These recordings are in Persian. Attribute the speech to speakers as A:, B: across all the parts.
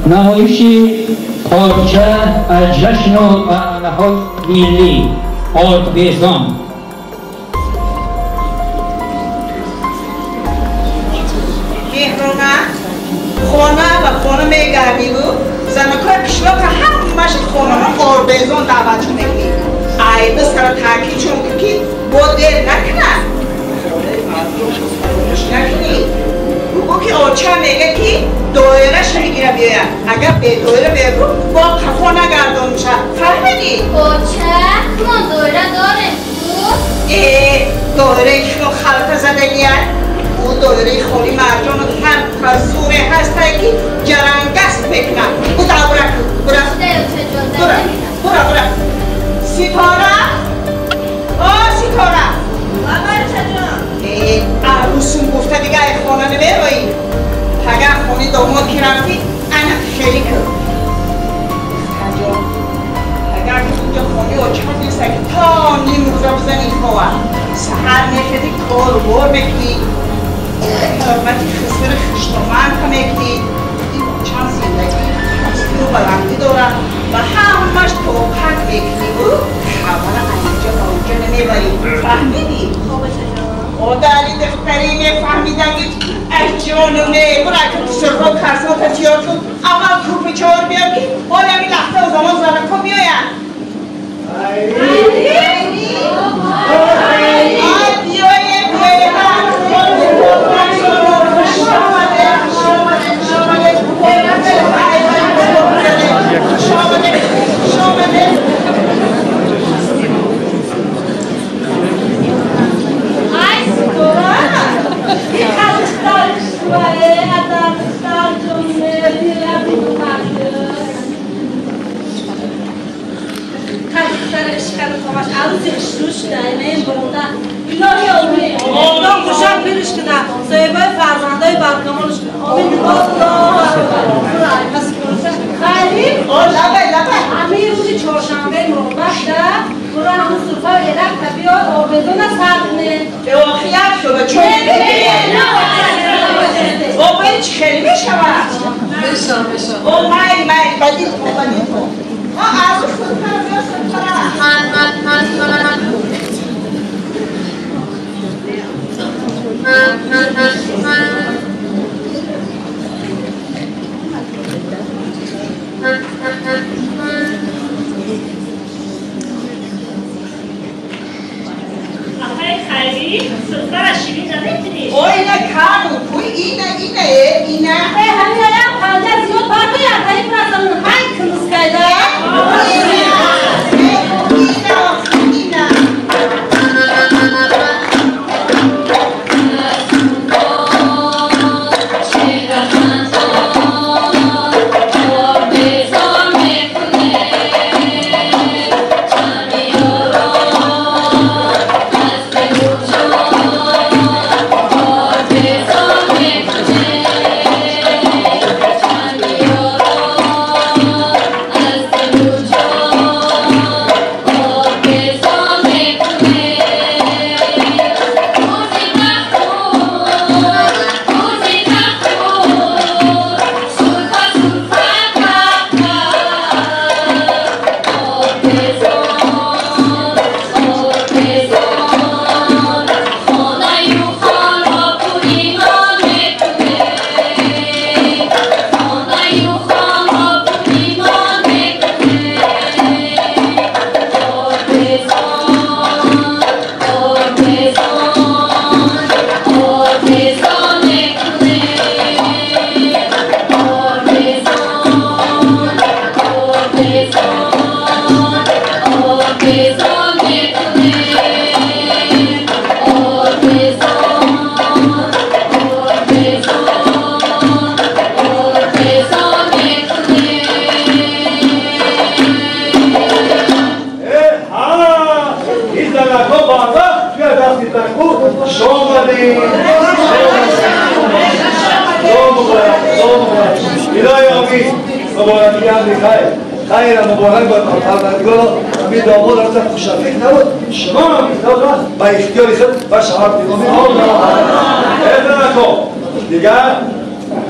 A: نمایش پارچه از جشن و برنامه‌های ملی آرت‌بیزان.
B: خانه و خانه میگردی بود زنکای کشلاک همش خانه رو آربیزان دعوت میگی ای به سر تاکید چون که با دیر نکنن نکنی او که آچه میگه که دایرش میگیره بیاید اگر به دایره بیاید با کفا نگردان میشه فهمیدی؟
C: آچه ما دایره داریم
B: دایره شنو خلطه زده بیاید او دایره خوری مرجان هم کسوره هسته که جرنگست بکنن او دورا کن برا ستاره ستاره عروسون گفته دیگه ای خانه نمیروی اگر خانه داماد که رفتی انا خیلی کن اگر که اونجا خانه آچه نیسته که تا نیم روزه بزنی خواه سهر میخدی کار بار بکنی حرمتی خسر خشتمان کنی چند زندگی هستی و بلندی داره و همش توقت بکنی و خبر اینجا تا اونجا نمیبری فهمیدی؟ او داری دختری میفهمیدنگی از جانونه برای که سرها کرسا تچیار کن اول کوپی چهار بیار که باید همین لحظه و زمان زرکا بیاید
D: خیر مبارک باد پروردگار می داماد رفت خوشفکر نبود شما هم با اختیار خود و شهر دیگامی ادرا نکن دیگر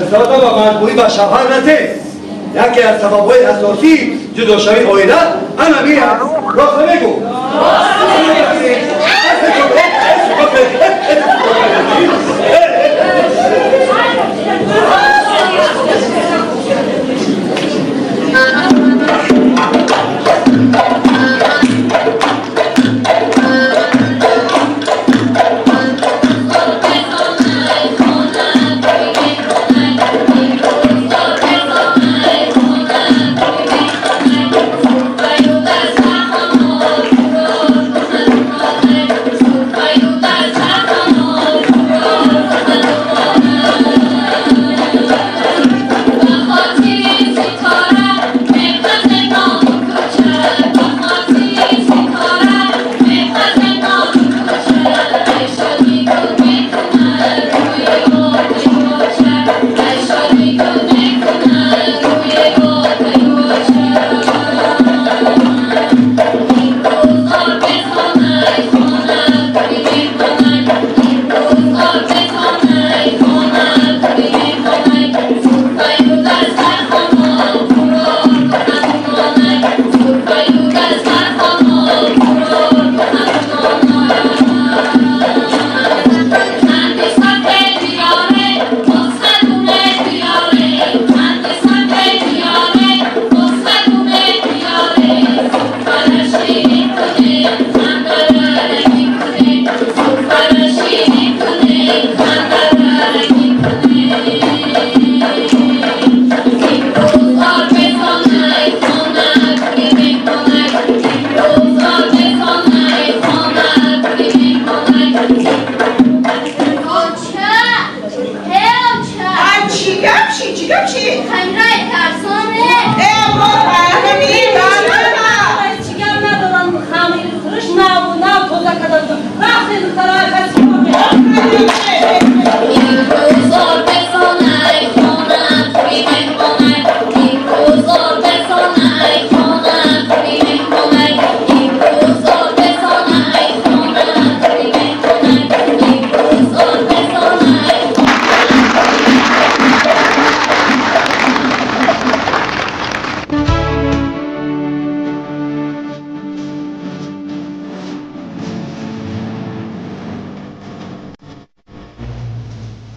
D: اصلاحات با مجبوری و شهر نتی یکی از سبب‌های اساسی جداشوی عائله همین است. راست میگو.